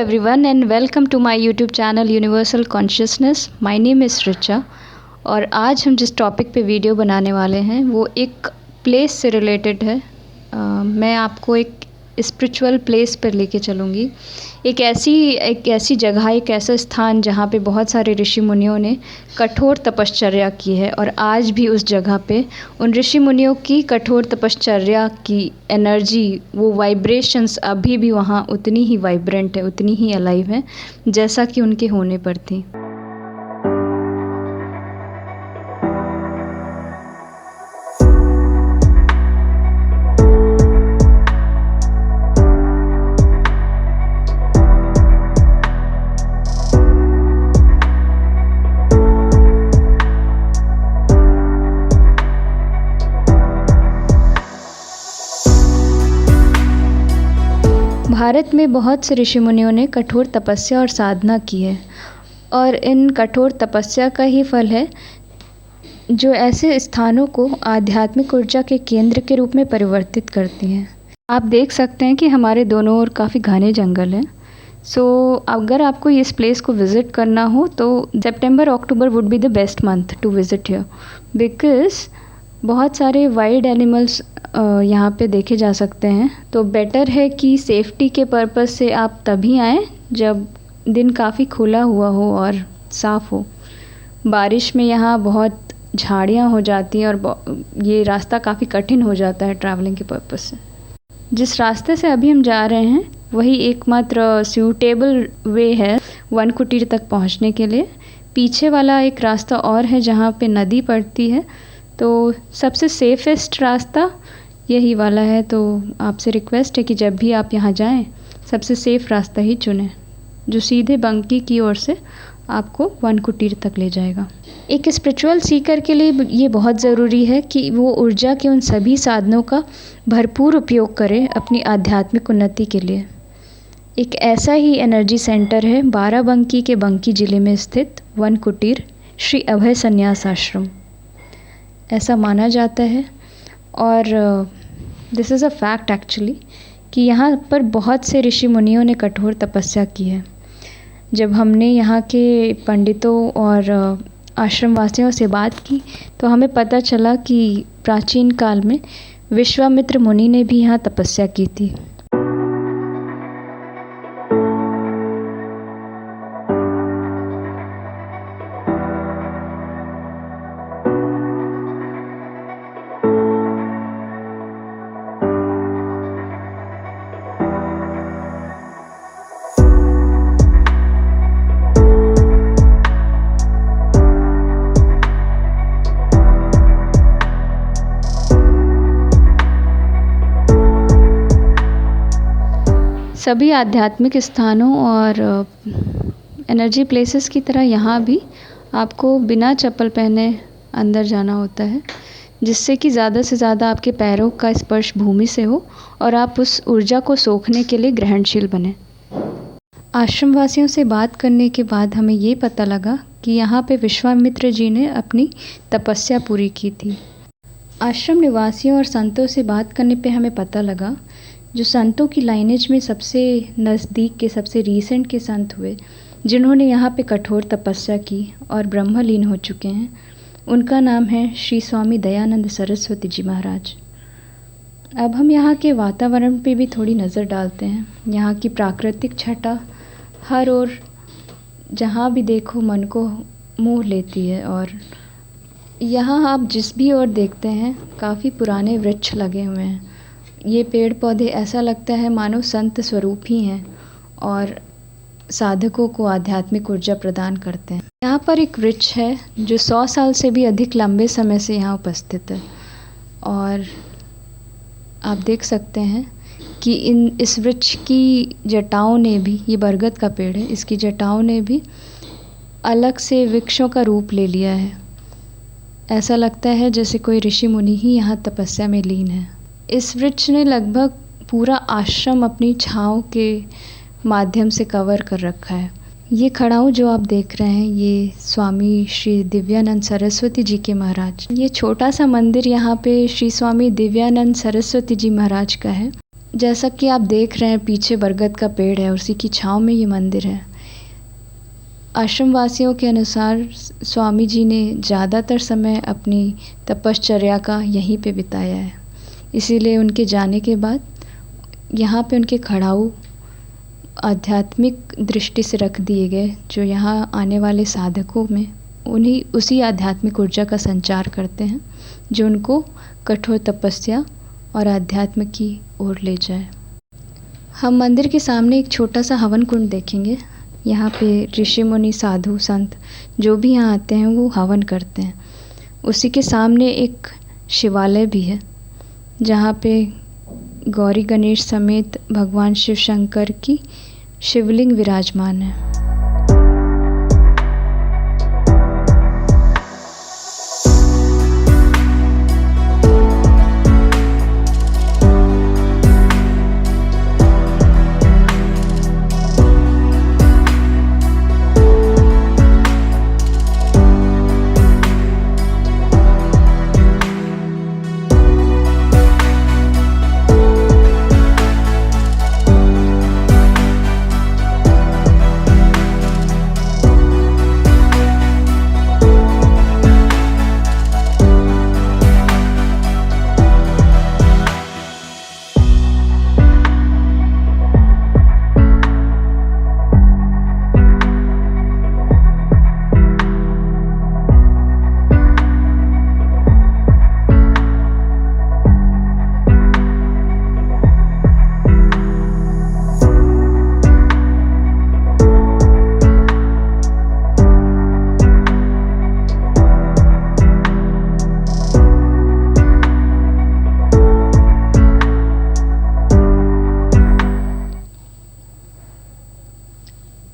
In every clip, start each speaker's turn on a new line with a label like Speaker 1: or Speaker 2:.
Speaker 1: everyone and welcome to my YouTube channel Universal Consciousness. My name is Richa और आज हम जिस टॉपिक पे वीडियो बनाने वाले हैं वो एक प्लेस से रिलेटेड है। मैं आपको एक स्पिरिचुअल प्लेस पर लेके चलूँगी। एक ऐसी जगह, एक ऐसा स्थान जहाँ पे बहुत सारे ऋषि मुनियों ने कठोर तपश्चर्या की है और आज भी उस जगह पे उन ऋषि मुनियों की कठोर तपश्चर्या की एनर्जी, वो वाइब्रेशंस अभी भी वहाँ उतनी ही वाइब्रेंट है, उतनी ही अलाइव है जैसा कि उनके होने पर थी। भारत में बहुत से ऋषि मुनियों ने कठोर तपस्या और साधना की है और इन कठोर तपस्या का ही फल है जो ऐसे स्थानों को आध्यात्मिक ऊर्जा के केंद्र के रूप में परिवर्तित करती हैं। आप देख सकते हैं कि हमारे दोनों ओर काफ़ी घने जंगल हैं। अगर आपको इस प्लेस को विज़िट करना हो तो September October would be the best month to visit here because बहुत सारे वाइल्ड एनिमल्स यहाँ पे देखे जा सकते हैं। तो बेटर है कि सेफ्टी के पर्पस से आप तभी आएँ जब दिन काफ़ी खुला हुआ हो और साफ़ हो। बारिश में यहाँ बहुत झाड़ियाँ हो जाती हैं और ये रास्ता काफ़ी कठिन हो जाता है ट्रैवलिंग के पर्पस से। जिस रास्ते से अभी हम जा रहे हैं वही एकमात्र सूटेबल वे है वन कुटीर तक पहुँचने के लिए। पीछे वाला एक रास्ता और है जहाँ पे नदी पड़ती है, तो सबसे सेफ़ेस्ट रास्ता यही वाला है। तो आपसे रिक्वेस्ट है कि जब भी आप यहाँ जाएं सबसे सेफ़ रास्ता ही चुनें जो सीधे बंकी की ओर से आपको वन कुटीर तक ले जाएगा। एक स्पिरिचुअल सीकर के लिए ये बहुत ज़रूरी है कि वो ऊर्जा के उन सभी साधनों का भरपूर उपयोग करे अपनी आध्यात्मिक उन्नति के लिए। एक ऐसा ही एनर्जी सेंटर है बाराबंकी के बंकी ज़िले में स्थित वन कुटीर श्री अभय संन्यास आश्रम। ऐसा माना जाता है और this is a fact actually कि यहाँ पर बहुत से ऋषि मुनियों ने कठोर तपस्या की है। जब हमने यहाँ के पंडितों और आश्रमवासियों से बात की तो हमें पता चला कि प्राचीन काल में विश्वामित्र मुनि ने भी यहाँ तपस्या की थी। सभी आध्यात्मिक स्थानों और एनर्जी प्लेसेस की तरह यहाँ भी आपको बिना चप्पल पहने अंदर जाना होता है, जिससे कि ज़्यादा से ज़्यादा आपके पैरों का स्पर्श भूमि से हो और आप उस ऊर्जा को सोखने के लिए ग्रहणशील बने। आश्रमवासियों से बात करने के बाद हमें ये पता लगा कि यहाँ पे विश्वामित्र जी ने अपनी तपस्या पूरी की थी। आश्रम निवासियों और संतों से बात करने पे हमें पता लगा जो संतों की लाइनेज में सबसे नज़दीक के, सबसे रीसेंट के संत हुए जिन्होंने यहाँ पे कठोर तपस्या की और ब्रह्मलीन हो चुके हैं, उनका नाम है श्री स्वामी दयानंद सरस्वती जी महाराज। अब हम यहाँ के वातावरण पे भी थोड़ी नज़र डालते हैं। यहाँ की प्राकृतिक छटा हर ओर जहाँ भी देखो मन को मोह लेती है और यहाँ आप जिस भी ओर देखते हैं काफ़ी पुराने वृक्ष लगे हुए हैं। ये पेड़ पौधे ऐसा लगता है मानो संत स्वरूप ही हैं और साधकों को आध्यात्मिक ऊर्जा प्रदान करते हैं। यहाँ पर एक वृक्ष है जो 100 साल से भी अधिक लंबे समय से यहाँ उपस्थित है और आप देख सकते हैं कि इस वृक्ष की जटाओं ने भी, ये बरगद का पेड़ है, इसकी जटाओं ने भी अलग से वृक्षों का रूप ले लिया है। ऐसा लगता है जैसे कोई ऋषि मुनि ही यहाँ तपस्या में लीन है। इस वृक्ष ने लगभग पूरा आश्रम अपनी छाँव के माध्यम से कवर कर रखा है। ये खड़ाऊ जो आप देख रहे हैं ये स्वामी श्री दिव्यानंद सरस्वती जी के महाराज। ये छोटा सा मंदिर यहाँ पे श्री स्वामी दिव्यानंद सरस्वती जी महाराज का है। जैसा कि आप देख रहे हैं, पीछे बरगद का पेड़ है, उसी की छाँव में ये मंदिर है। आश्रम वासियों के अनुसार स्वामी जी ने ज़्यादातर समय अपनी तपश्चर्या का यहीं पे बिताया है। इसीलिए उनके जाने के बाद यहाँ पे उनके खड़ाऊ आध्यात्मिक दृष्टि से रख दिए गए, जो यहाँ आने वाले साधकों में उसी आध्यात्मिक ऊर्जा का संचार करते हैं, जो उनको कठोर तपस्या और आध्यात्म की ओर ले जाए। हम मंदिर के सामने एक छोटा सा हवन कुंड देखेंगे। यहाँ पे ऋषि मुनि, साधु संत जो भी यहाँ आते हैं वो हवन करते हैं। उसी के सामने एक शिवालय भी है, जहाँ पे गौरी गणेश समेत भगवान शिव शंकर की शिवलिंग विराजमान है।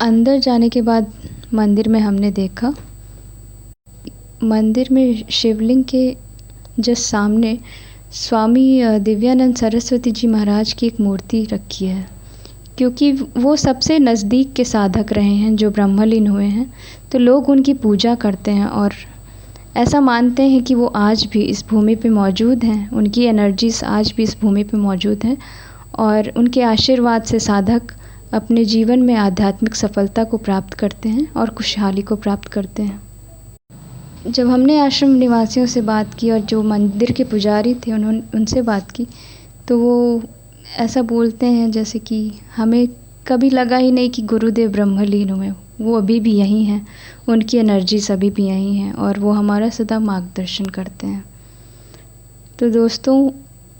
Speaker 1: अंदर जाने के बाद मंदिर में हमने देखा, मंदिर में शिवलिंग के जस्ट सामने स्वामी दिव्यानंद सरस्वती जी महाराज की एक मूर्ति रखी है, क्योंकि वो सबसे नज़दीक के साधक रहे हैं जो ब्रह्मलीन हुए हैं, तो लोग उनकी पूजा करते हैं और ऐसा मानते हैं कि वो आज भी इस भूमि पे मौजूद हैं, उनकी एनर्जीज़ आज भी इस भूमि पे मौजूद हैं और उनके आशीर्वाद से साधक अपने जीवन में आध्यात्मिक सफलता को प्राप्त करते हैं और खुशहाली को प्राप्त करते हैं। जब हमने आश्रम निवासियों से बात की और जो मंदिर के पुजारी थे उनसे बात की, तो वो ऐसा बोलते हैं जैसे कि हमें कभी लगा ही नहीं कि गुरुदेव ब्रह्मलीन हुए, वो अभी भी यहीं हैं, उनकी एनर्जीज अभी भी यहीं हैं और वो हमारा सदा मार्गदर्शन करते हैं। तो दोस्तों,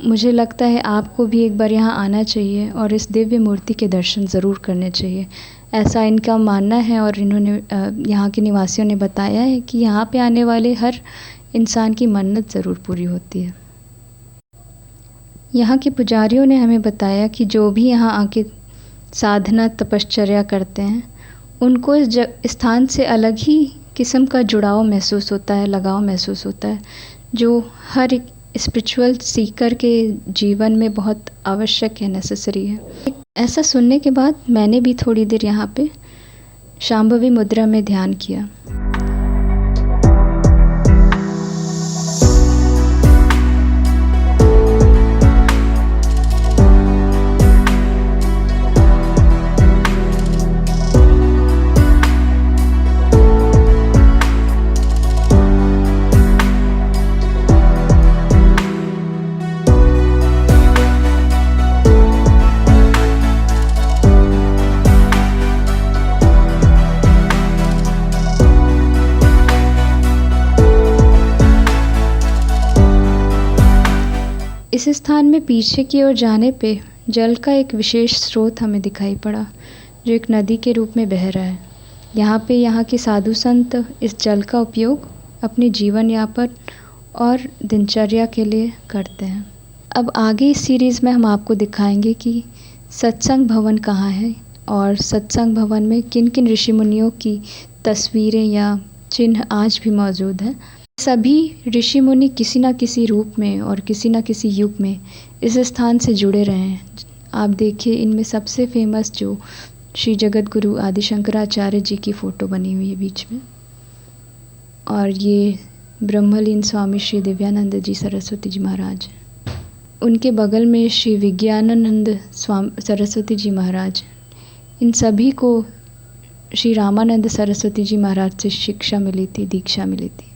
Speaker 1: मुझे लगता है आपको भी एक बार यहाँ आना चाहिए और इस दिव्य मूर्ति के दर्शन ज़रूर करने चाहिए। ऐसा इनका मानना है और इन्होंने यहाँ के निवासियों ने बताया है कि यहाँ पे आने वाले हर इंसान की मन्नत ज़रूर पूरी होती है। यहाँ के पुजारियों ने हमें बताया कि जो भी यहाँ आके साधना तपश्चर्या करते हैं, उनको इस स्थान से अलग ही किस्म का जुड़ाव महसूस होता है, लगाव महसूस होता है, जो हर एक स्पिरिचुअल सीकर के जीवन में बहुत आवश्यक है, नेसेसरी है। ऐसा सुनने के बाद मैंने भी थोड़ी देर यहाँ पे शांभवी मुद्रा में ध्यान किया। इस स्थान में पीछे की ओर जाने पे जल का एक विशेष स्रोत हमें दिखाई पड़ा, जो एक नदी के रूप में बह रहा है। यहाँ के साधु संत इस जल का उपयोग अपने जीवन यापन और दिनचर्या के लिए करते हैं। अब आगे इस सीरीज़ में हम आपको दिखाएंगे कि सत्संग भवन कहाँ है और सत्संग भवन में किन किन ऋषि मुनियों की तस्वीरें या चिन्ह आज भी मौजूद हैं। सभी ऋषि मुनि किसी न किसी रूप में और किसी न किसी युग में इस स्थान से जुड़े रहे हैं। आप देखिए, इनमें सबसे फेमस जो श्री जगत गुरु आदि शंकराचार्य जी की फ़ोटो बनी हुई है बीच में, और ये ब्रह्मलीन स्वामी श्री दिव्यानंद जी सरस्वती जी महाराज। उनके बगल में श्री विज्ञानानंद सरस्वती जी महाराज, इन सभी को श्री रामानंद सरस्वती जी महाराज से शिक्षा मिली थी, दीक्षा मिली थी।